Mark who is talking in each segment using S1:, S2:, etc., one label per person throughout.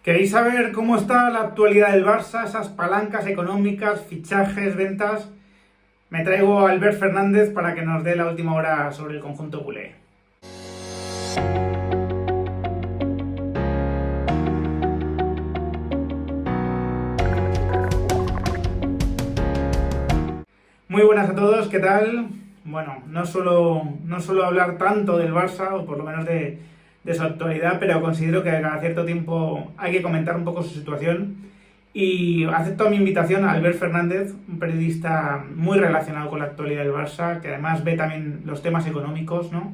S1: ¿Queréis saber cómo está la actualidad del Barça, esas palancas económicas, fichajes, ventas? Me traigo a Albert Fernández para que nos dé la última hora sobre el conjunto culé. Muy buenas a todos, ¿qué tal? Bueno, no suelo hablar tanto del Barça, o por lo menos de su actualidad, pero considero que cada cierto tiempo hay que comentar un poco su situación. Y acepto mi invitación a Albert Fernández, un periodista muy relacionado con la actualidad del Barça, que además ve también los temas económicos, ¿no?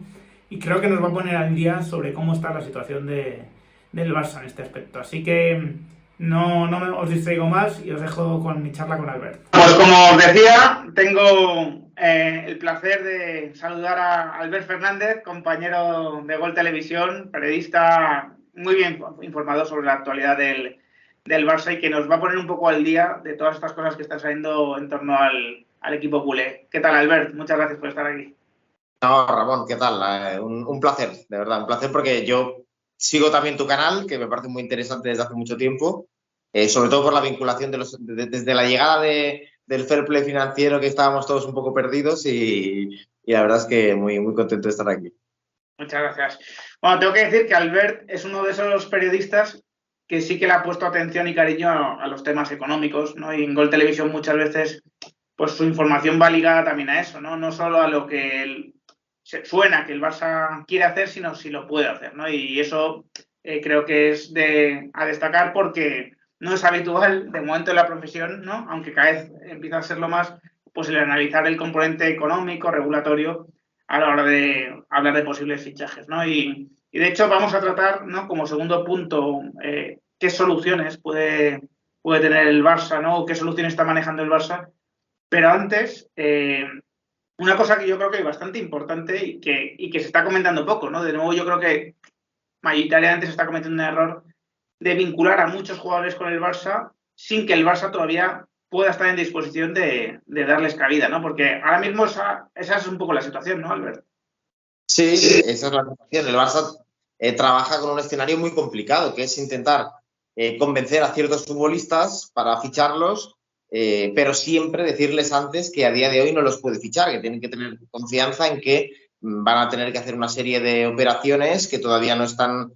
S1: Y creo que nos va a poner al día sobre cómo está la situación del Barça en este aspecto. Así que no os distraigo más y os dejo con mi charla con Albert. Pues como os decía, tengo el placer de saludar a Albert Fernández, compañero de Gol Televisión, periodista muy bien informado sobre la actualidad del Barça y que nos va a poner un poco al día de todas estas cosas que están saliendo en torno al equipo culé. ¿Qué tal, Albert? Muchas gracias por estar aquí.
S2: No, Ramón, ¿qué tal? Un placer, de verdad, un placer porque yo sigo también tu canal, que me parece muy interesante desde hace mucho tiempo, sobre todo por la vinculación desde la llegada del fair play financiero, que estábamos todos un poco perdidos y la verdad es que muy contento de estar aquí.
S1: Muchas gracias. Bueno, tengo que decir que Albert es uno de esos periodistas que sí que le ha puesto atención y cariño a los temas económicos, ¿no? Y en Gol Televisión muchas veces pues su información va ligada también a eso, ¿no? No solo a lo que suena que el Barça quiere hacer, sino si lo puede hacer, ¿no? Y eso creo que es a destacar porque no es habitual de momento en la profesión, ¿no? Aunque cada vez empieza a serlo más, pues el analizar el componente económico, regulatorio, a la hora de hablar de posibles fichajes, ¿no? Y de hecho vamos a tratar, ¿no? Como segundo punto, qué soluciones puede tener el Barça, ¿no? O qué soluciones está manejando el Barça. Pero antes, una cosa que yo creo que es bastante importante y que se está comentando poco, ¿no? De nuevo, yo creo que mayoritariamente se está cometiendo un error de vincular a muchos jugadores con el Barça sin que el Barça todavía pueda estar en disposición de darles cabida, ¿no? Porque ahora mismo esa es un poco la situación, ¿no, Albert?
S2: Sí, esa es la situación. El Barça trabaja con un escenario muy complicado, que es intentar convencer a ciertos futbolistas para ficharlos, pero siempre decirles antes que a día de hoy no los puede fichar, que tienen que tener confianza en que van a tener que hacer una serie de operaciones que todavía no están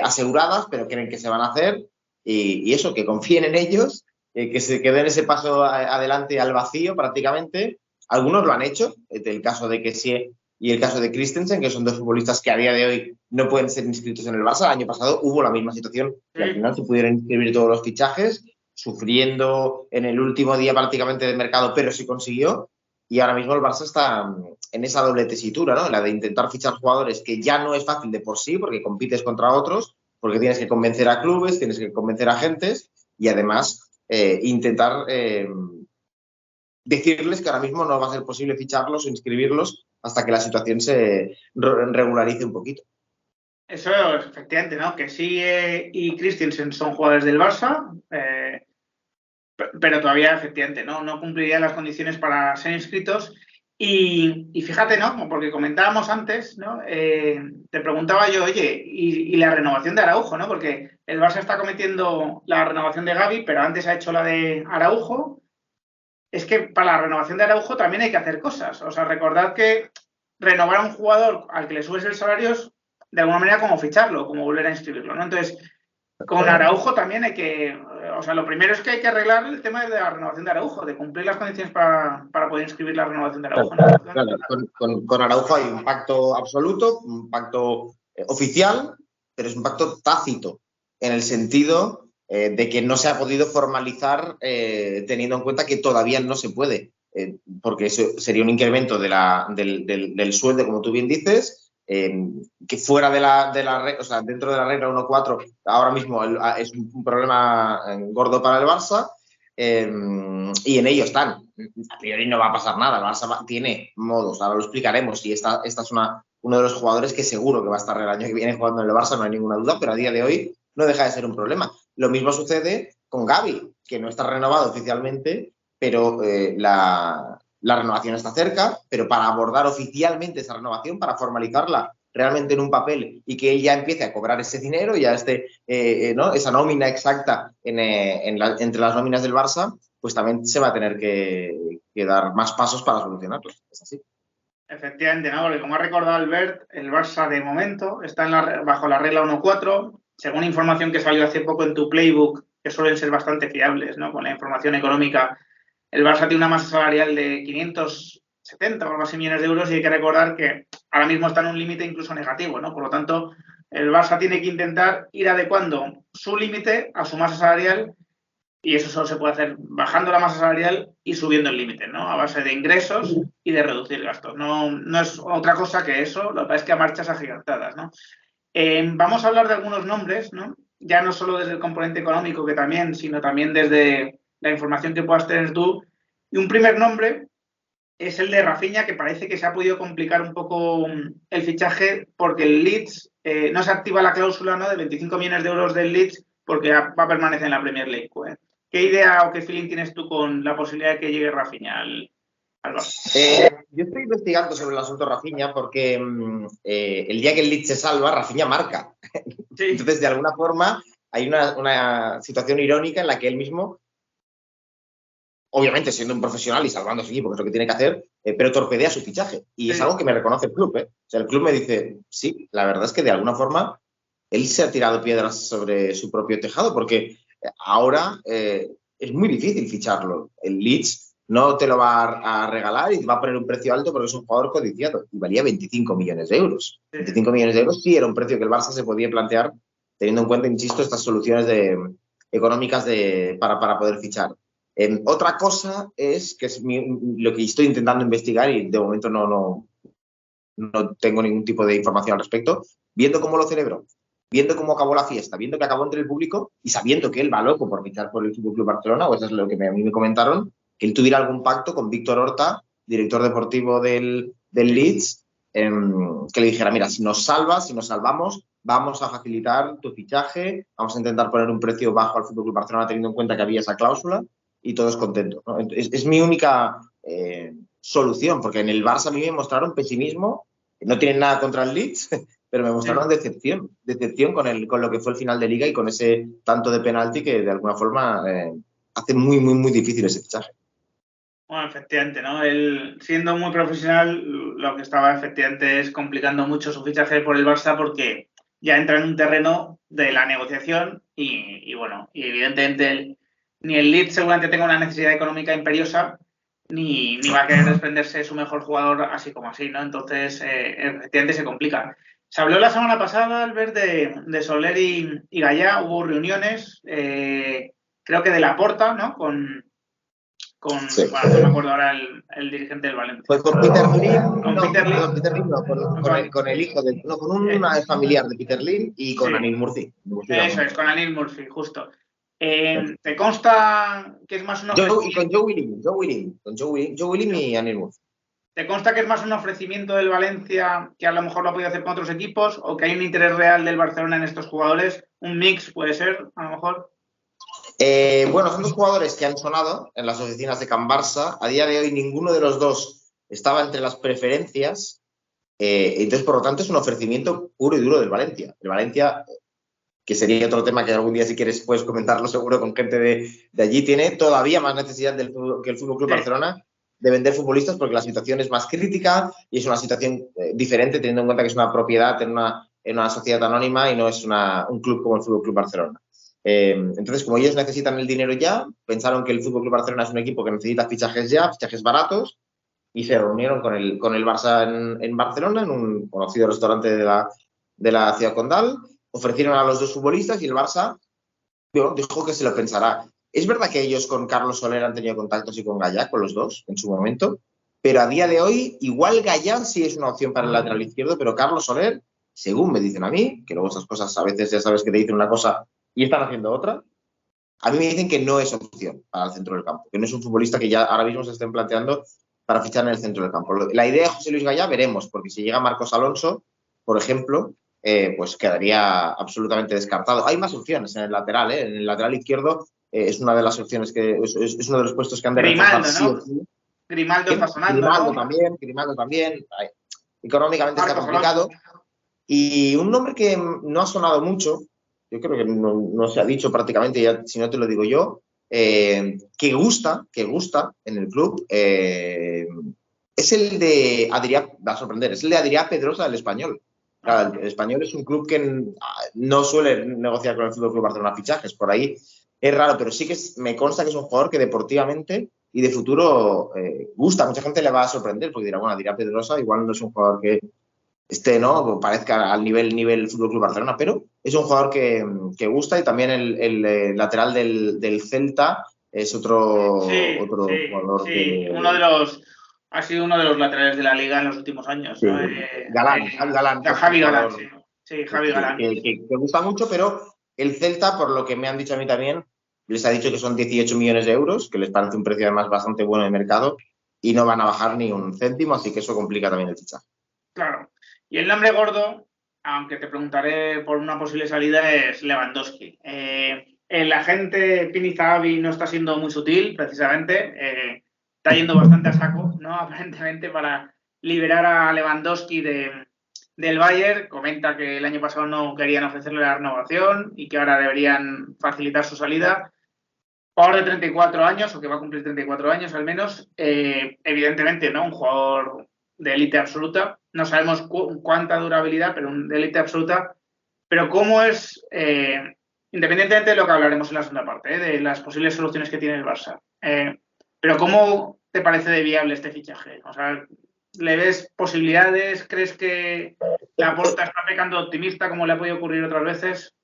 S2: aseguradas, pero creen que se van a hacer, y eso, que confíen en ellos, que se queden ese paso adelante al vacío prácticamente. Algunos lo han hecho, el caso de que sí y el caso de Christensen, que son dos futbolistas que a día de hoy no pueden ser inscritos en el Barça. El año pasado hubo la misma situación y al final se pudieron inscribir todos los fichajes, sufriendo en el último día prácticamente del mercado, pero sí consiguió. Y ahora mismo el Barça está en esa doble tesitura, ¿no? La de intentar fichar jugadores, que ya no es fácil de por sí, porque compites contra otros, porque tienes que convencer a clubes, tienes que convencer a agentes y además intentar decirles que ahora mismo no va a ser posible ficharlos o inscribirlos hasta que la situación se regularice un poquito.
S1: Eso es efectivamente, ¿no? Que sí y Christensen son jugadores del Barça, pero todavía efectivamente no cumplirían las condiciones para ser inscritos. Y fíjate, ¿no? Porque comentábamos antes, ¿no? Te preguntaba yo, oye, y la renovación de Araujo, ¿no? Porque el Barça está cometiendo la renovación de Gavi, pero antes ha hecho la de Araujo. Es que para la renovación de Araujo también hay que hacer cosas. O sea, recordad que renovar a un jugador al que le subes el salario es de alguna manera como ficharlo, como volver a inscribirlo, ¿no? Entonces, con Araujo también hay que, o sea, lo primero es que hay que arreglar el tema de la renovación de Araujo, de cumplir las condiciones para poder inscribir la renovación de Araujo, ¿no?
S2: Claro, con Araujo hay un pacto absoluto, un pacto oficial, pero es un pacto tácito, en el sentido de que no se ha podido formalizar teniendo en cuenta que todavía no se puede, porque eso sería un incremento del sueldo, como tú bien dices, que fuera de la o sea, dentro de la regla 1.4 ahora mismo es un problema gordo para el Barça, y en ello están. A priori no va a pasar nada, el Barça tiene modos, ahora lo explicaremos, y esta es uno de los jugadores que seguro que va a estar el año que viene jugando en el Barça, no hay ninguna duda, pero a día de hoy no deja de ser un problema. Lo mismo sucede con Gavi, que no está renovado oficialmente, pero la renovación está cerca, pero para abordar oficialmente esa renovación, para formalizarla realmente en un papel y que él ya empiece a cobrar ese dinero, ya ¿no? Esa nómina exacta entre las nóminas del Barça, pues también se va a tener que dar más pasos para solucionarlo. Es así.
S1: Efectivamente, ¿no? Porque como ha recordado Albert, el Barça de momento está bajo la regla 1-4, según información que salió hace poco en tu playbook, que suelen ser bastante fiables, ¿no? Con la información económica, el Barça tiene una masa salarial de 570 o algo así millones de euros y hay que recordar que ahora mismo está en un límite incluso negativo, ¿no? Por lo tanto, el Barça tiene que intentar ir adecuando su límite a su masa salarial y eso solo se puede hacer bajando la masa salarial y subiendo el límite, ¿no? A base de ingresos y de reducir gastos. No es otra cosa que eso, lo que pasa es que a marchas agigantadas, ¿no? Vamos a hablar de algunos nombres, ¿no? Ya no solo desde el componente económico, que también, sino también desde la información que puedas tener tú. Y un primer nombre es el de Rafinha, que parece que se ha podido complicar un poco el fichaje porque el Leeds no se activa la cláusula, ¿no?, de 25 millones de euros del Leeds porque va a permanecer en la Premier League. ¿Eh? ¿Qué idea o qué feeling tienes tú con la posibilidad de que llegue Rafinha al Barça?
S2: Yo estoy investigando sobre el asunto Rafinha porque el día que el Leeds se salva, Rafinha marca. Sí. Entonces, de alguna forma, hay una situación irónica en la que él mismo, obviamente siendo un profesional y salvando a su equipo, que es lo que tiene que hacer, pero torpedea su fichaje. Y es algo que me reconoce el club. O sea, el club me dice, sí, la verdad es que de alguna forma él se ha tirado piedras sobre su propio tejado porque ahora es muy difícil ficharlo. El Leeds no te lo va a regalar y te va a poner un precio alto porque es un jugador codiciado. Y valía 25 millones de euros. 25 millones de euros sí era un precio que el Barça se podía plantear teniendo en cuenta, insisto, estas soluciones económicas para poder fichar. Otra cosa es, que es lo que estoy intentando investigar y de momento no tengo ningún tipo de información al respecto, viendo cómo lo celebró, viendo cómo acabó la fiesta, viendo que acabó entre el público y sabiendo que él va loco por fichar por el FC Barcelona, o eso es lo que a mí me comentaron, que él tuviera algún pacto con Víctor Horta, director deportivo del Leeds, que le dijera, mira, si nos salvas, si nos salvamos, vamos a facilitar tu fichaje, vamos a intentar poner un precio bajo al FC Barcelona teniendo en cuenta que había esa cláusula y todos contentos, ¿no? Es mi única solución, porque en el Barça a mí me mostraron pesimismo, no tienen nada contra el Leeds, pero me mostraron decepción con lo que fue el final de Liga y con ese tanto de penalti que de alguna forma hace muy, muy, muy difícil ese fichaje.
S1: Bueno, efectivamente, ¿no? Él, siendo muy profesional, lo que estaba efectivamente es complicando mucho su fichaje por el Barça porque ya entra en un terreno de la negociación y bueno, y evidentemente ni el Leeds seguramente tenga una necesidad económica imperiosa ni va a querer desprenderse de su mejor jugador así como así, ¿no? Entonces, efectivamente se complica. Se habló la semana pasada, Albert, de Soler y Gallá, hubo reuniones, creo que de Laporta, ¿no? Sí. Bueno, no me acuerdo ahora el dirigente del Valencia.
S2: Fue con Peter Lim. Con el hijo con un familiar de Peter Lim y con Anil Murphy.
S1: Eso es, con Anil Murphy, justo. ¿Te consta que es más una
S2: y con Joe Willing y Anil Murphy.
S1: ¿Te consta que es más un ofrecimiento del Valencia que a lo mejor lo ha podido hacer con otros equipos o que hay un interés real del Barcelona en estos jugadores? ¿Un mix puede ser, a lo mejor?
S2: Bueno, son dos jugadores que han sonado en las oficinas de Can Barça. A día de hoy ninguno de los dos estaba entre las preferencias. Entonces, por lo tanto, es un ofrecimiento puro y duro del Valencia. El Valencia, que sería otro tema que algún día, si quieres, puedes comentarlo seguro con gente de allí, tiene todavía más necesidad que el FC Barcelona de vender futbolistas porque la situación es más crítica y es una situación diferente teniendo en cuenta que es una propiedad en una sociedad anónima y no es un club como el FC Barcelona. Entonces, como ellos necesitan el dinero ya, pensaron que el FC Barcelona es un equipo que necesita fichajes ya, fichajes baratos, y se reunieron con el Barça en Barcelona, en un conocido restaurante de la ciudad condal, ofrecieron a los dos futbolistas y el Barça dijo que se lo pensará. Es verdad que ellos con Carlos Soler han tenido contactos y con Gallá, con los dos, en su momento, pero a día de hoy, igual Gallá sí es una opción para el lateral izquierdo, pero Carlos Soler, según me dicen a mí, que luego esas cosas a veces ya sabes que te dicen una cosa y están haciendo otra, a mí me dicen que no es opción para el centro del campo, que no es un futbolista que ya ahora mismo se estén planteando para fichar en el centro del campo. La idea de José Luis Gallá veremos, porque si llega Marcos Alonso, por ejemplo, pues quedaría absolutamente descartado. Hay más opciones en el lateral, en el lateral izquierdo es una de las opciones que es uno de los puestos que han de
S1: reforzar sí o sí. Grimaldo está sonando,
S2: Grimaldo también. Económicamente está complicado. Y un nombre que no ha sonado mucho, yo creo que no se ha dicho prácticamente, ya, si no te lo digo yo, que gusta en el club, es el de Adrià, va a sorprender, es el de Adrià Pedrosa del Español. Claro, el Español es un club que no suele negociar con el Fútbol Club Barcelona fichajes, por ahí es raro, pero sí que me consta que es un jugador que deportivamente y de futuro gusta. Mucha gente le va a sorprender porque dirá, bueno, Adrià Pedrosa igual no es un jugador que ¿no? Parezca al nivel Fútbol Club Barcelona, pero es un jugador que gusta y también el lateral del Celta es otro jugador
S1: sí.
S2: que...
S1: Ha sido uno de los laterales de la liga en los últimos años,
S2: Sí.
S1: ¿no?
S2: Galán, Javi Galán, que es un
S1: Javi Galán,
S2: jugador
S1: sí. Sí, Javi Galán.
S2: que gusta mucho, pero el Celta, por lo que me han dicho a mí también, les ha dicho que son 18 millones de euros, que les parece un precio además bastante bueno de mercado y no van a bajar ni un céntimo, así que eso complica también el fichaje.
S1: Claro. Y el nombre gordo, aunque te preguntaré por una posible salida, es Lewandowski. El agente Pini Zahavi no está siendo muy sutil, precisamente. Está yendo bastante a saco, ¿no? Aparentemente, para liberar a Lewandowski del Bayern. Comenta que el año pasado no querían ofrecerle la renovación y que ahora deberían facilitar su salida. Jugador de 34 años, o que va a cumplir 34 años al menos, evidentemente, ¿no? Un jugador de élite absoluta. No sabemos cuánta durabilidad, pero de élite absoluta. Pero cómo es, independientemente de lo que hablaremos en la segunda parte, de las posibles soluciones que tiene el Barça. Pero ¿cómo te parece de viable este fichaje? O sea, ¿le ves posibilidades? ¿Crees que Laporta está pecando optimista como le ha podido ocurrir otras veces?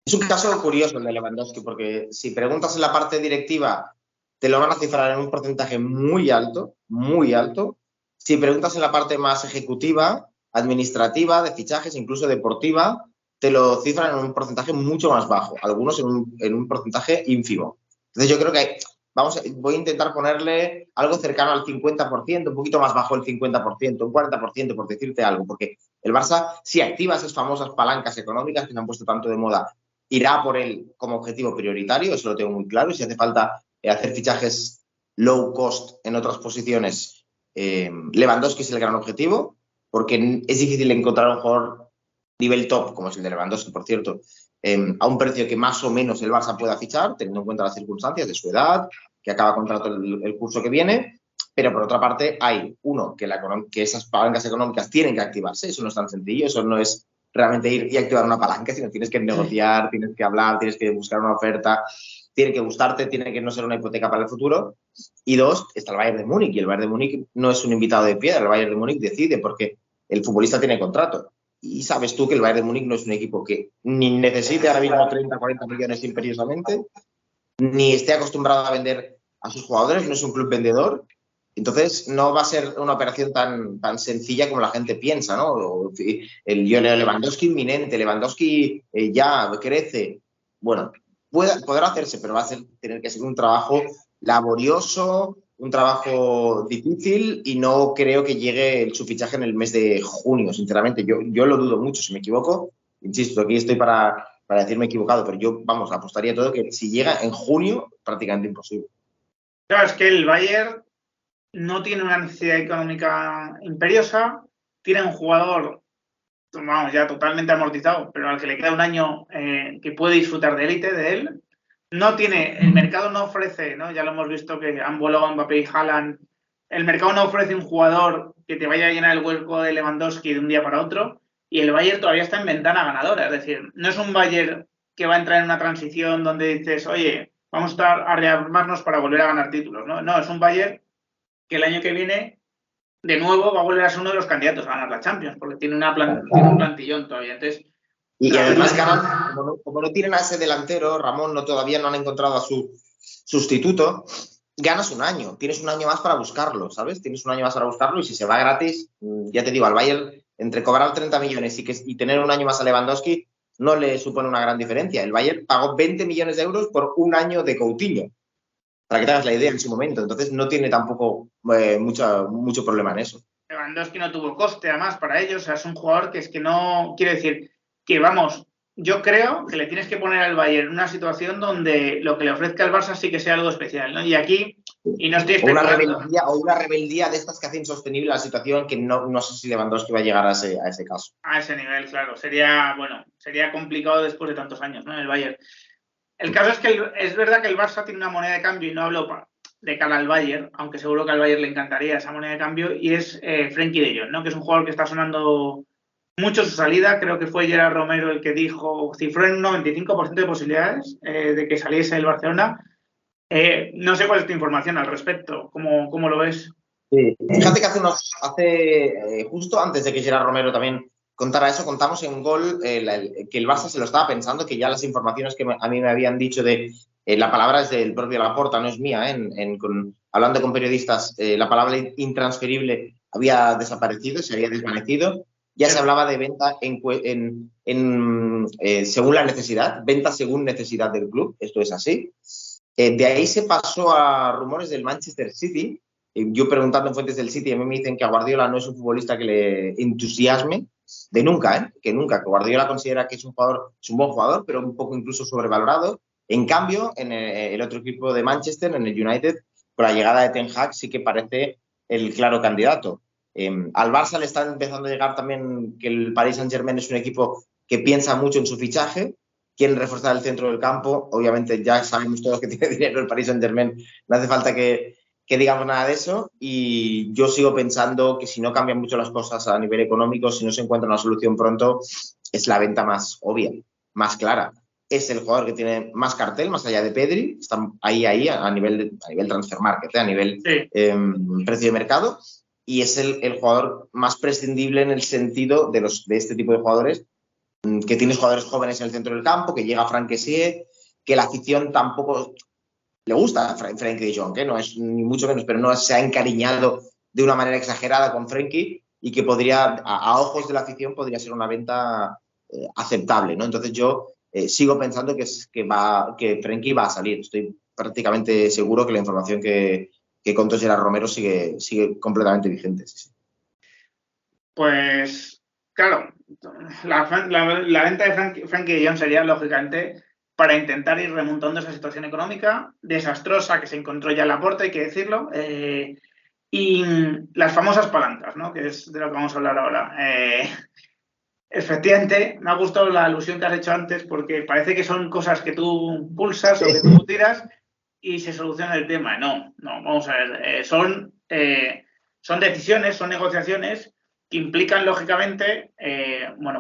S2: Es un caso curioso el de Lewandowski, porque si preguntas en la parte directiva, te lo van a cifrar en un porcentaje muy alto, muy alto. Si preguntas en la parte más ejecutiva, administrativa, de fichajes, incluso deportiva, te lo cifran en un porcentaje mucho más bajo, algunos en un porcentaje ínfimo. Entonces yo creo que voy a intentar ponerle algo cercano al 50%, un poquito más bajo el 50%, un 40%, por decirte algo, porque el Barça, si activa esas famosas palancas económicas que se han puesto tanto de moda, irá por él como objetivo prioritario, eso lo tengo muy claro, y si hace falta hacer fichajes low cost en otras posiciones, Lewandowski es el gran objetivo, porque es difícil encontrar un jugador nivel top, como es el de Lewandowski, por cierto, a un precio que más o menos el Barça pueda fichar, teniendo en cuenta las circunstancias de su edad, que acaba contrato el curso que viene, pero por otra parte hay uno, que esas palancas económicas tienen que activarse, eso no es tan sencillo, eso no es realmente ir y activar una palanca, sino tienes que negociar, tienes que hablar, tienes que buscar una oferta, tiene que gustarte, tiene que no ser una hipoteca para el futuro. Y dos, está el Bayern de Múnich, y el Bayern de Múnich no es un invitado de piedra, el Bayern de Múnich decide porque el futbolista tiene contrato. Y sabes tú que el Bayern de Múnich no es un equipo que ni necesite ahora mismo 30, 40 millones imperiosamente, ni esté acostumbrado a vender a sus jugadores, no es un club vendedor. Entonces, no va a ser una operación tan sencilla como la gente piensa, ¿no? El Lewandowski inminente, Lewandowski ya crece. Bueno, podrá hacerse, pero va a tener que ser un trabajo laborioso, un trabajo difícil, y no creo que llegue su fichaje en el mes de junio, sinceramente. Yo lo dudo mucho, si me equivoco. Insisto, aquí estoy para decirme equivocado, pero yo, vamos, apostaría todo que si llega en junio, prácticamente imposible.
S1: Claro, es que el Bayern no tiene una necesidad económica imperiosa, tiene un jugador, vamos, ya totalmente amortizado, pero al que le queda un año que puede disfrutar de élite de él. No tiene, el mercado no ofrece, ¿no? Ya lo hemos visto que han volado Mbappé y Haaland. El mercado no ofrece un jugador que te vaya a llenar el hueco de Lewandowski de un día para otro, y el Bayern todavía está en ventana ganadora. Es decir, no es un Bayern que va a entrar en una transición donde dices, oye, vamos a rearmarnos para volver a ganar títulos. No, es un Bayern que el año que viene, de nuevo, va a volver a ser uno de los candidatos a ganar la Champions, porque tiene un plantillón todavía. Entonces,
S2: y además ganan, como no tienen a ese delantero, Ramón, todavía no han encontrado a su sustituto, ganas un año, tienes un año más para buscarlo, ¿sabes? Tienes un año más para buscarlo, y si se va gratis, ya te digo, al Bayern, entre cobrar 30 millones y tener un año más a Lewandowski, no le supone una gran diferencia. El Bayern pagó 20 millones de euros por un año de Coutinho, para que te hagas la idea en su momento. Entonces no tiene tampoco mucho problema en eso.
S1: Lewandowski no tuvo coste, además, para ellos. O sea, es un jugador que es que no... Quiere decir que, vamos, yo creo que le tienes que poner al Bayern en una situación donde lo que le ofrezca al Barça sí que sea algo especial, ¿no? Y aquí Y no estoy especulando.
S2: O una rebeldía de estas que hace insostenible la situación, que no sé si Lewandowski va a llegar a ese caso.
S1: A ese nivel, claro. Sería complicado después de tantos años, ¿no? En el Bayern. El caso es que es verdad que el Barça tiene una moneda de cambio, y no hablo de cara al Bayern, aunque seguro que al Bayern le encantaría esa moneda de cambio, y es Frenkie de Jong, ¿no? Que es un jugador que está sonando mucho su salida. Creo que fue Gerard Romero el que cifró en un 95% de posibilidades de que saliese el Barcelona. No sé cuál es tu información al respecto. ¿Cómo lo ves?
S2: Sí. Fíjate que justo antes de que Gerard Romero también contara eso, contamos en Gol que el Barça se lo estaba pensando, que ya las informaciones que a mí me habían dicho la palabra es del propio Laporta, no es mía, hablando con periodistas, la palabra intransferible había desaparecido, se había desvanecido. Ya se hablaba de venta según la necesidad, venta según necesidad del club, esto es así. De ahí se pasó a rumores del Manchester City. Yo preguntando en fuentes del City, a mí me dicen que a Guardiola no es un futbolista que le entusiasme, que nunca. Que Guardiola considera que es un buen jugador, pero un poco incluso sobrevalorado. En cambio, en el otro equipo de Manchester, en el United, con la llegada de Ten Hag, sí que parece el claro candidato. Al Barça le está empezando a llegar también que el Paris Saint-Germain es un equipo que piensa mucho en su fichaje, quieren reforzar el centro del campo. Obviamente ya sabemos todos que tiene dinero el Paris Saint-Germain, no hace falta que digamos nada de eso, y yo sigo pensando que si no cambian mucho las cosas a nivel económico, si no se encuentra una solución pronto, es la venta más obvia, más clara. Es el jugador que tiene más cartel, más allá de Pedri, está ahí a nivel transfer market, a nivel precio de mercado, y es el jugador más prescindible en el sentido de este tipo de jugadores, que tienes jugadores jóvenes en el centro del campo, que llega Franck Kessié, que la afición tampoco le gusta a Frenkie de Jong, no es ni mucho menos, pero no se ha encariñado de una manera exagerada con Frenkie, y que a ojos de la afición, podría ser una venta aceptable, ¿no? Entonces yo sigo pensando que Frenkie va a salir. Estoy prácticamente seguro que la información que contó Gerard Romero sigue completamente vigente. Sí.
S1: Pues, claro, la venta de Frenkie de Jong sería, lógicamente, para intentar ir remontando esa situación económica desastrosa que se encontró ya en Laporta, hay que decirlo, y las famosas palancas, ¿no? Que es de lo que vamos a hablar ahora. Efectivamente, me ha gustado la alusión que has hecho antes, porque parece que son cosas que tú pulsas o que tú tiras y se soluciona el tema. No, vamos a ver. Son decisiones, son negociaciones que implican, lógicamente,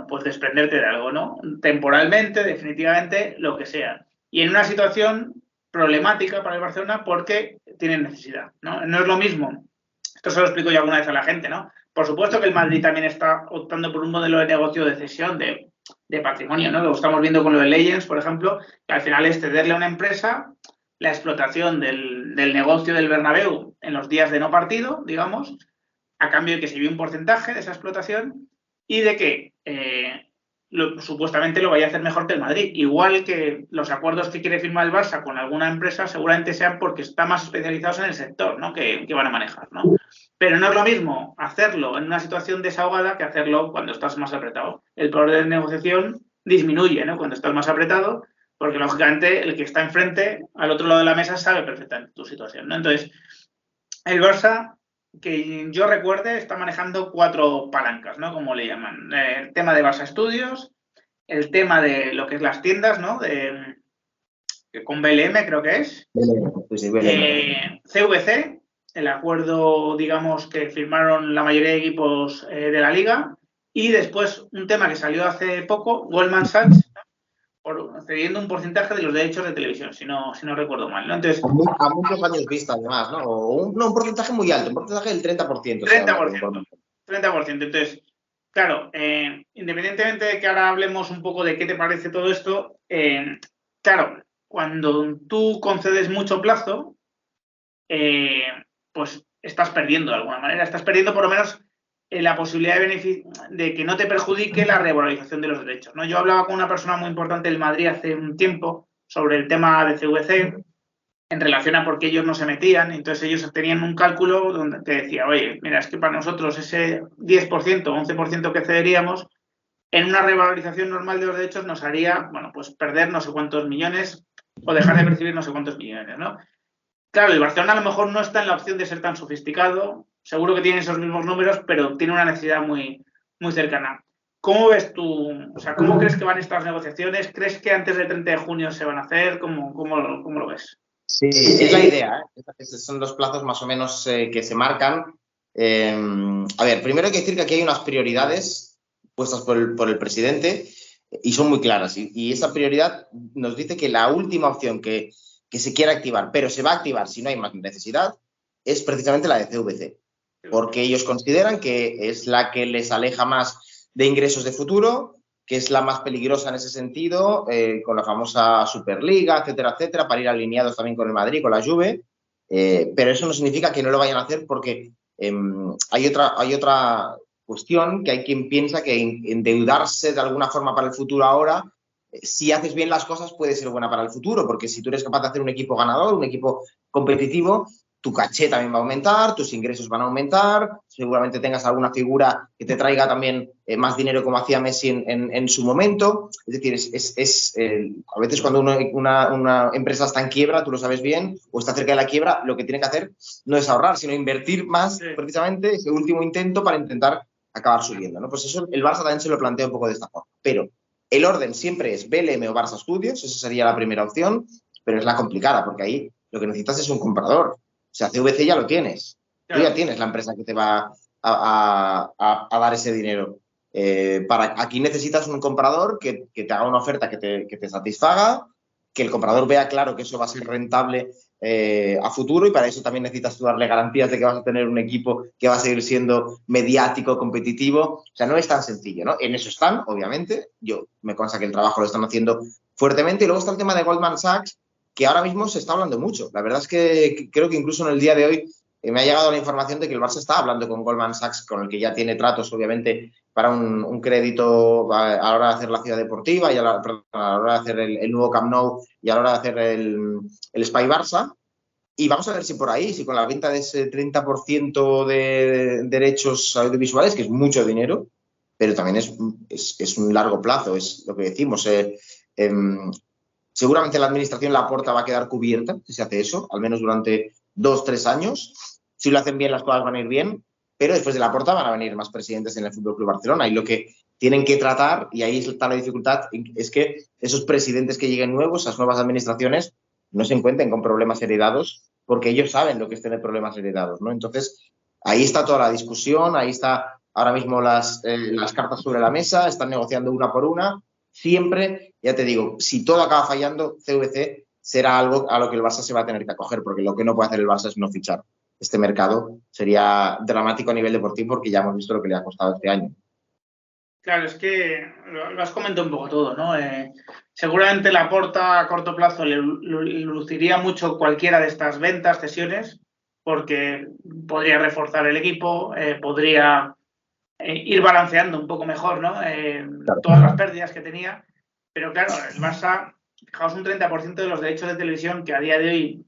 S1: pues desprenderte de algo, ¿no? Temporalmente, definitivamente, lo que sea. Y en una situación problemática para el Barcelona porque tienen necesidad, ¿no? No es lo mismo. Esto se lo explico yo alguna vez a la gente, ¿no? Por supuesto que el Madrid también está optando por un modelo de negocio de cesión de patrimonio, ¿no? Lo estamos viendo con lo de Legends, por ejemplo, que al final es cederle a una empresa la explotación del negocio del Bernabéu en los días de no partido, digamos, a cambio de que se lleve un porcentaje de esa explotación y de que supuestamente lo vaya a hacer mejor que el Madrid. Igual que los acuerdos que quiere firmar el Barça con alguna empresa seguramente sean porque están más especializados en el sector, ¿no? que van a manejar, ¿no? Pero no es lo mismo hacerlo en una situación desahogada que hacerlo cuando estás más apretado. El poder de negociación disminuye, ¿no? Cuando estás más apretado, porque lógicamente el que está enfrente, al otro lado de la mesa, sabe perfectamente tu situación, ¿no? Entonces, el Barça, que yo recuerde, está manejando 4 palancas, ¿no? Como le llaman. El tema de Barça Studios, el tema de lo que es las tiendas, ¿no? Con BLM creo que es. CVC, el acuerdo, digamos, que firmaron la mayoría de equipos de la liga, y después un tema que salió hace poco, Goldman Sachs, cediendo un porcentaje de los derechos de televisión, si no recuerdo mal, ¿no? Entonces,
S2: a muchos años vista, además, ¿no? Un porcentaje muy alto, un porcentaje del 30%.
S1: 30%. Entonces, claro, independientemente de que ahora hablemos un poco de qué te parece todo esto, claro, cuando tú concedes mucho plazo, pues estás perdiendo de alguna manera. Estás perdiendo por lo menos la posibilidad de que no te perjudique la revalorización de los derechos, ¿no? Yo hablaba con una persona muy importante del Madrid hace un tiempo sobre el tema de CVC en relación a por qué ellos no se metían. Entonces ellos tenían un cálculo donde te decía, oye, mira, es que para nosotros ese 10% o 11% que cederíamos en una revalorización normal de los derechos nos haría, pues perder no sé cuántos millones o dejar de percibir no sé cuántos millones, ¿no? Claro, el Barcelona a lo mejor no está en la opción de ser tan sofisticado, seguro que tiene esos mismos números, pero tiene una necesidad muy, muy cercana. ¿Cómo ves tú, o sea, cómo crees que van estas negociaciones? ¿Crees que antes del 30 de junio se van a hacer? ¿Cómo lo ves?
S2: Sí, es la idea, ¿eh? Esos son los plazos más o menos que se marcan. A ver, primero hay que decir que aquí hay unas prioridades puestas por el presidente y son muy claras. Y esa prioridad nos dice que la última opción que se quiere activar, pero se va a activar si no hay más necesidad, es precisamente la de CVC. Porque ellos consideran que es la que les aleja más de ingresos de futuro, que es la más peligrosa en ese sentido, con la famosa Superliga, etcétera, etcétera, para ir alineados también con el Madrid, con la Juve, pero eso no significa que no lo vayan a hacer porque hay otra cuestión, que hay quien piensa que endeudarse de alguna forma para el futuro ahora, si haces bien las cosas puede ser buena para el futuro, porque si tú eres capaz de hacer un equipo ganador, un equipo competitivo, tu caché también va a aumentar, tus ingresos van a aumentar, seguramente tengas alguna figura que te traiga también más dinero como hacía Messi en su momento. Es decir, a veces cuando una empresa está en quiebra, tú lo sabes bien, o está cerca de la quiebra, lo que tiene que hacer no es ahorrar, sino invertir más precisamente ese último intento para intentar acabar subiendo, ¿no? Pues eso el Barça también se lo plantea un poco de esta forma. Pero el orden siempre es BLM o Barça Studios, esa sería la primera opción, pero es la complicada, porque ahí lo que necesitas es un comprador. O sea, CVC ya lo tienes. Tú ya tienes la empresa que te va a dar ese dinero. Aquí necesitas un comprador que te haga una oferta que te satisfaga, que el comprador vea claro que eso va a ser rentable a futuro, y para eso también necesitas tú darle garantías de que vas a tener un equipo que va a seguir siendo mediático, competitivo. O sea, no es tan sencillo, ¿no? En eso están, obviamente. Yo me consta que el trabajo lo están haciendo fuertemente. Y luego está el tema de Goldman Sachs, que ahora mismo se está hablando mucho. La verdad es que creo que incluso en el día de hoy me ha llegado la información de que el Barça está hablando con Goldman Sachs, con el que ya tiene tratos, obviamente, para un crédito a la hora de hacer la ciudad deportiva y a la hora de hacer el nuevo Camp Nou y a la hora de hacer el Spy Barça. Y vamos a ver si por ahí, si con la venta de ese 30% de derechos audiovisuales, que es mucho dinero, pero también es un largo plazo, es lo que decimos. Seguramente la administración Laporta va a quedar cubierta si se hace eso, al menos durante 2-3 años. Si lo hacen bien, las cosas van a ir bien, pero después de Laporta van a venir más presidentes en el FC Barcelona, y lo que tienen que tratar, y ahí está la dificultad, es que esos presidentes que lleguen nuevos, esas nuevas administraciones, no se encuentren con problemas heredados, porque ellos saben lo que es tener problemas heredados, ¿no? Entonces, ahí está toda la discusión, ahí está ahora mismo las cartas sobre la mesa, están negociando una por una. Siempre, ya te digo, si todo acaba fallando, CVC será algo a lo que el Barça se va a tener que acoger, porque lo que no puede hacer el Barça es no fichar. Este mercado sería dramático a nivel deportivo, porque ya hemos visto lo que le ha costado este año.
S1: Claro, es que lo has comentado un poco todo, ¿no? Seguramente Laporta a corto plazo le luciría mucho cualquiera de estas ventas, cesiones, porque podría reforzar el equipo, podría ir balanceando un poco mejor, ¿no? Todas las pérdidas que tenía. Pero claro, el Barça, fijaos, un 30% de los derechos de televisión, que a día de hoy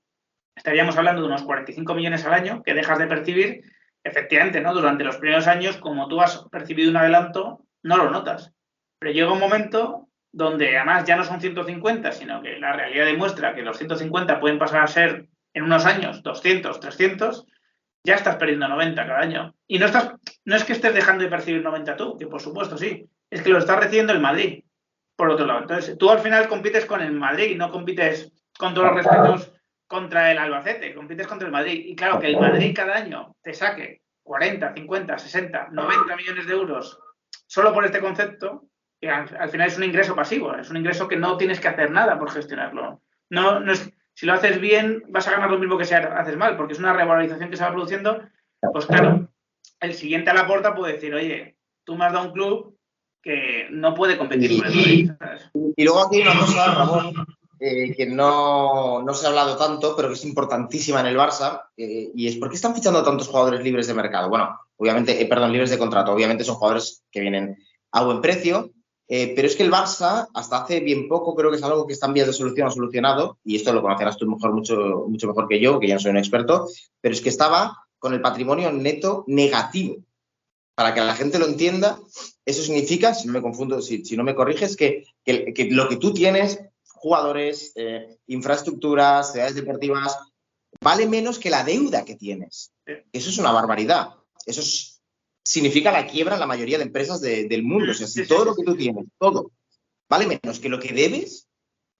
S1: estaríamos hablando de unos 45 millones al año, que dejas de percibir. Efectivamente, ¿no? Durante los primeros años, como tú has percibido un adelanto, no lo notas. Pero llega un momento donde además ya no son 150, sino que la realidad demuestra que los 150 pueden pasar a ser en unos años 200, 300, ya estás perdiendo 90 cada año. Y no es que estés dejando de percibir 90 tú, que por supuesto sí, es que lo está recibiendo el Madrid, por otro lado. Entonces, tú al final compites con el Madrid, no compites, con todos los respetos, contra el Albacete, compites contra el Madrid. Y claro, que el Madrid cada año te saque 40, 50, 60, 90 millones de euros solo por este concepto, que al final es un ingreso pasivo, es un ingreso que no tienes que hacer nada por gestionarlo. No es, si lo haces bien, vas a ganar lo mismo que si haces mal, porque es una revalorización que se va produciendo. Pues claro, el siguiente a la puerta puede decir, oye, tú me has dado un club que no puede competir con el Madrid, ¿sabes?
S2: Y luego aquí hay una cosa, Ramón, que no se ha hablado tanto, pero que es importantísima en el Barça, y es: ¿por qué están fichando tantos jugadores libres de mercado? Bueno, obviamente, libres de contrato. Obviamente son jugadores que vienen a buen precio, pero es que el Barça, hasta hace bien poco, creo que es algo que está en vías de solución, ha solucionado, y esto lo conocerás tú mucho mejor que yo no soy un experto, pero es que estaba con el patrimonio neto negativo. Para que la gente lo entienda, eso significa, si no me confundo, si no me corriges, que lo que tú tienes, jugadores, infraestructuras, ciudades deportivas, vale menos que la deuda que tienes. Eso es una barbaridad. Eso significa la quiebra en la mayoría de empresas del mundo. O sea, si todo lo que tú tienes, todo, vale menos que lo que debes,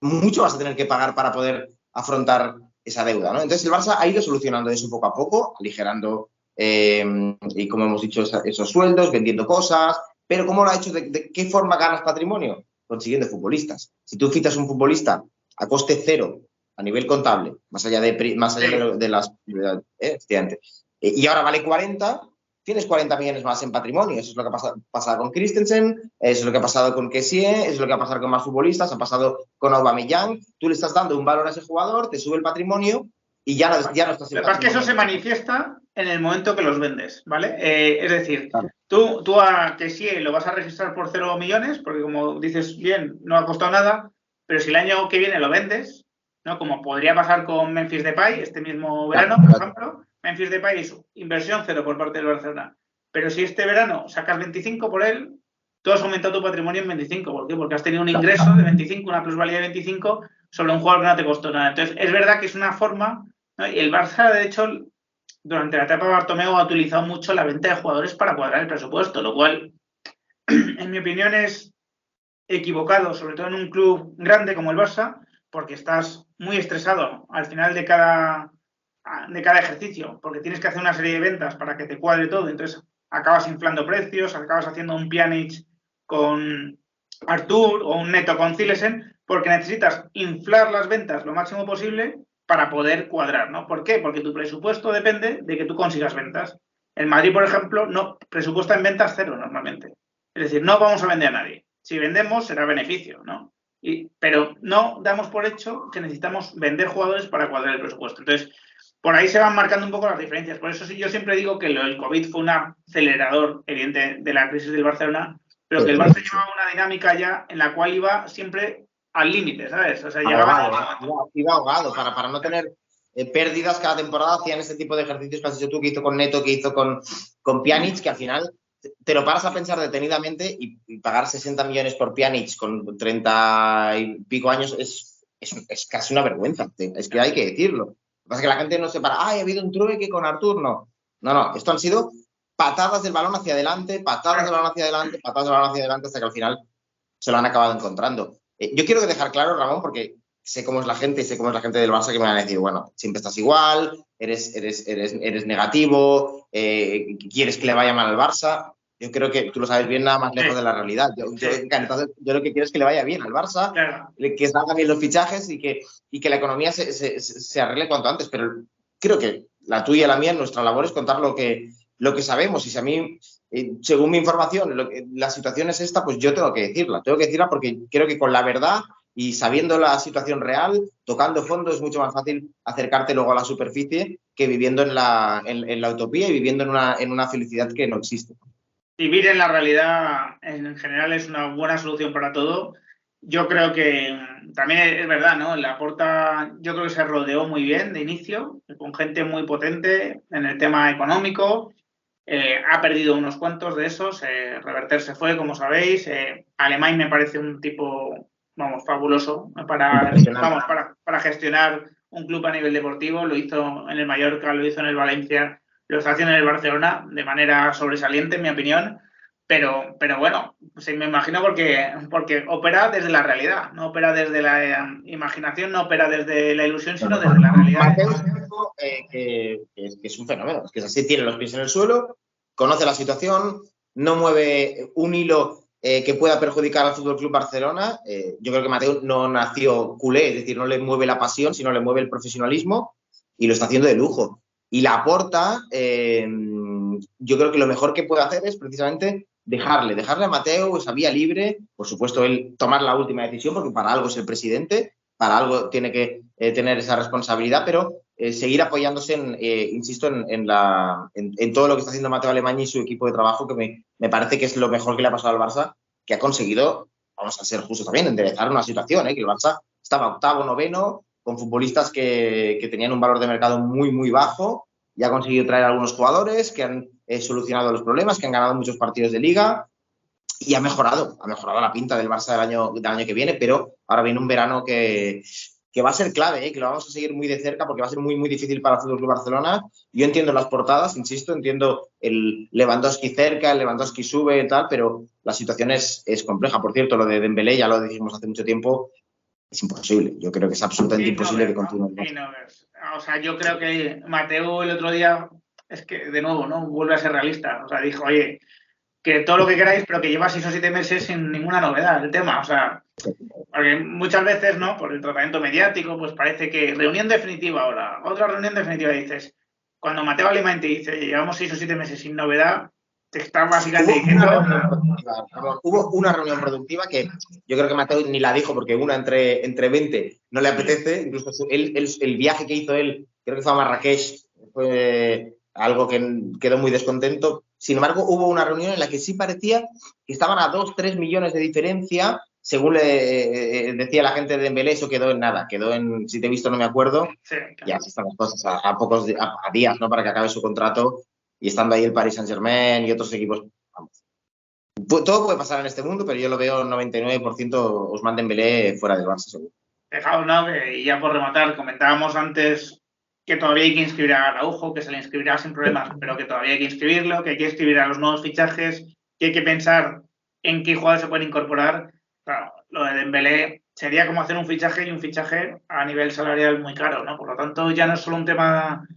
S2: mucho vas a tener que pagar para poder afrontar esa deuda, ¿no? Entonces el Barça ha ido solucionando eso poco a poco, aligerando, y como hemos dicho, esos sueldos, vendiendo cosas, pero ¿cómo lo ha hecho? ¿De qué forma ganas patrimonio? Consiguiendo futbolistas. Si tú fichas un futbolista a coste cero, a nivel contable, más allá de las... y ahora vale 40, tienes 40 millones más en patrimonio. Eso es lo que ha pasado con Christensen, eso es lo que ha pasado con Kessie, eso es lo que ha pasado con más futbolistas, ha pasado con Aubameyang. Tú le estás dando un valor a ese jugador, te sube el patrimonio y ya no estás en
S1: Lo que pasa es que eso se manifiesta en el momento que los vendes, ¿vale? Es decir,
S2: claro.
S1: tú a Kessie lo vas a registrar por 0 millones, porque como dices bien, no ha costado nada, pero si el año que viene lo vendes, ¿no? Como podría pasar con Memphis Depay este mismo verano, por ejemplo. Memphis Depay es inversión cero por parte del Barcelona. Pero si este verano sacas 25 por él, tú has aumentado tu patrimonio en 25. ¿Por qué? Porque has tenido un ingreso de 25, una plusvalía de 25 sobre un jugador que no te costó nada. Entonces, es verdad que es una forma, ¿no? Y el Barça, de hecho, durante la etapa de Bartomeu ha utilizado mucho la venta de jugadores para cuadrar el presupuesto, lo cual, en mi opinión, es equivocado, sobre todo en un club grande como el Barça, porque estás muy estresado al final de cada ejercicio, porque tienes que hacer una serie de ventas para que te cuadre todo, entonces acabas inflando precios, acabas haciendo un Pjanic con Artur o un Neto con Zilesen, porque necesitas inflar las ventas lo máximo posible para poder cuadrar, ¿no? ¿Por qué? Porque tu presupuesto depende de que tú consigas ventas. El Madrid, por ejemplo, no presupuesta en ventas cero normalmente. Es decir, no vamos a vender a nadie. Si vendemos, será beneficio, ¿no? Pero no damos por hecho que necesitamos vender jugadores para cuadrar el presupuesto. Entonces, por ahí se van marcando un poco las diferencias. Por eso sí, yo siempre digo que el COVID fue un acelerador, evidente, de la crisis del Barcelona, pero que el Barça llevaba una dinámica ya en la cual iba siempre al límite, ¿sabes? O sea,
S2: iba ahogado para no tener pérdidas cada temporada. Hacían este tipo de ejercicios que has dicho tú, que hizo con Neto, que hizo con Pjanic, que al final te lo paras a pensar detenidamente y pagar 60 millones por Pjanic con 30 y pico años es casi una vergüenza. Es que hay que decirlo. Lo que pasa es que la gente no se para, ha habido un trueque con Artur, no. No, esto han sido patadas del balón hacia adelante, patadas del balón hacia adelante, patadas del balón hacia adelante, hasta que al final se lo han acabado encontrando. Yo quiero dejar claro, Ramón, porque sé cómo es la gente y sé cómo es la gente del Barça, que me van a decir, bueno, siempre estás igual, eres negativo, quieres que le vaya mal al Barça. Yo creo que tú lo sabes bien, nada más lejos de la realidad. Yo lo que quiero es que le vaya bien al Barça,
S1: claro,
S2: que salgan bien los fichajes y que la economía se arregle cuanto antes. Pero creo que la tuya y la mía, nuestra labor es contar lo que sabemos. Y si a mí, según mi información, la situación es esta, pues yo tengo que decirla. Tengo que decirla porque creo que con la verdad y sabiendo la situación real, tocando fondo, es mucho más fácil acercarte luego a la superficie que viviendo en la utopía y viviendo en una felicidad que no existe.
S1: Vivir en la realidad en general es una buena solución para todo. Yo creo que también es verdad, ¿no? Laporta, yo creo que se rodeó muy bien de inicio, con gente muy potente en el tema económico. Ha perdido unos cuantos de esos. Reverter se fue, como sabéis. Alemán me parece un tipo, vamos, fabuloso para gestionar un club a nivel deportivo. Lo hizo en el Mallorca, lo hizo en el Valencia, lo está haciendo en el Barcelona de manera sobresaliente, en mi opinión. Pero bueno, sí, me imagino porque opera desde la realidad, no opera desde la imaginación, no opera desde la ilusión, sino desde la realidad.
S2: Mateu es un tipo que es un fenómeno, es que es así, tiene los pies en el suelo, conoce la situación, no mueve un hilo que pueda perjudicar al FC Barcelona. Yo creo que Mateu no nació culé, es decir, no le mueve la pasión, sino le mueve el profesionalismo y lo está haciendo de lujo. Y Laporta, yo creo que lo mejor que puede hacer es precisamente dejarle a Mateu esa vía libre, por supuesto él tomar la última decisión, porque para algo es el presidente, para algo tiene que tener esa responsabilidad, pero seguir apoyándose, insisto, en todo lo que está haciendo Mateu Alemany y su equipo de trabajo, que me parece que es lo mejor que le ha pasado al Barça, que ha conseguido, vamos a ser justos también, enderezar una situación, que el Barça estaba octavo, noveno, con futbolistas que tenían un valor de mercado muy, muy bajo, y ha conseguido traer a algunos jugadores que han solucionado los problemas, que han ganado muchos partidos de liga, y ha mejorado la pinta del Barça del año que viene, pero ahora viene un verano que que va a ser clave, que lo vamos a seguir muy de cerca porque va a ser muy, muy difícil para el Fútbol Club Barcelona. Yo entiendo las portadas, insisto, entiendo el Lewandowski cerca, el Lewandowski sube y tal, pero la situación es compleja. Por cierto, lo de Dembélé, ya lo dijimos hace mucho tiempo, es imposible. Yo creo que es absolutamente imposible que continúe.
S1: O sea, yo creo que Mateo el otro día, es que de nuevo, ¿no? Vuelve a ser realista. O sea, dijo, oye, que todo lo que queráis, pero que lleva 6 o 7 meses sin ninguna novedad el tema. O sea, porque muchas veces, ¿no? Por el tratamiento mediático, pues parece que reunión definitiva ahora, otra reunión definitiva, dices, cuando Mateo Alemán te dice, llevamos 6 o 7 meses sin novedad, te está básicamente diciendo...
S2: Hubo una reunión productiva que yo creo que Mateo ni la dijo porque una entre 20 no le apetece, incluso el viaje que hizo él, creo que fue a Marrakech, fue algo que quedó muy descontento. Sin embargo, hubo una reunión en la que sí parecía que estaban a 2-3 millones de diferencia, según le decía la gente de Dembélé, eso quedó en nada, quedó en, si te he visto no me acuerdo,
S1: sí, claro.
S2: Y así están las cosas, a días, ¿no? Para que acabe su contrato, y estando ahí el Paris Saint-Germain y otros equipos, vamos. Todo puede pasar en este mundo, pero yo lo veo 99% Ousmane Dembélé fuera del Barça, seguro.
S1: Dejaos, ¿no? Y ya por rematar, comentábamos antes que todavía hay que inscribir a Araujo, que se le inscribirá sin problemas, pero que todavía hay que inscribirlo, que hay que inscribir a los nuevos fichajes, que hay que pensar en qué jugadores se pueden incorporar. Claro, lo de Dembélé sería como hacer un fichaje y un fichaje a nivel salarial muy caro, ¿no? Por lo tanto, ya no es solo un tema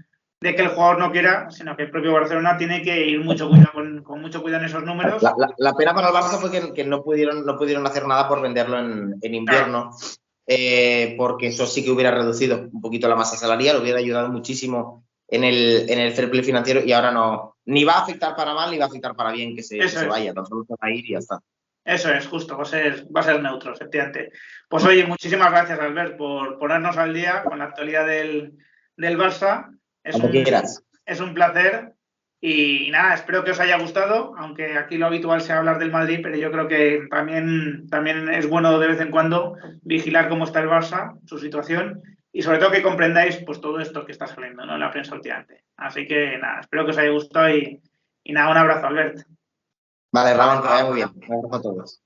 S1: de que el jugador no quiera, sino que el propio Barcelona tiene que ir mucho cuidado con mucho cuidado en esos números.
S2: La pena para el Barça fue que no pudieron hacer nada por venderlo en invierno. Claro. Porque eso sí que hubiera reducido un poquito la masa salarial, hubiera ayudado muchísimo en el fair play financiero, y ahora no, ni va a afectar para mal ni va a afectar para bien que se vaya, tan solo se va a ir y ya está.
S1: Eso es, justo, va a ser neutro, efectivamente. Pues oye, muchísimas gracias, Albert, por ponernos al día con la actualidad del Barça. Es un placer. Y nada, espero que os haya gustado, aunque aquí lo habitual sea hablar del Madrid, pero yo creo que también es bueno de vez en cuando vigilar cómo está el Barça, su situación, y sobre todo que comprendáis pues todo esto que está saliendo, ¿no? En la prensa últimamente. Así que nada, espero que os haya gustado y nada, un abrazo, Albert.
S2: Vale, Ramón, que vaya muy bien. Un abrazo a todos.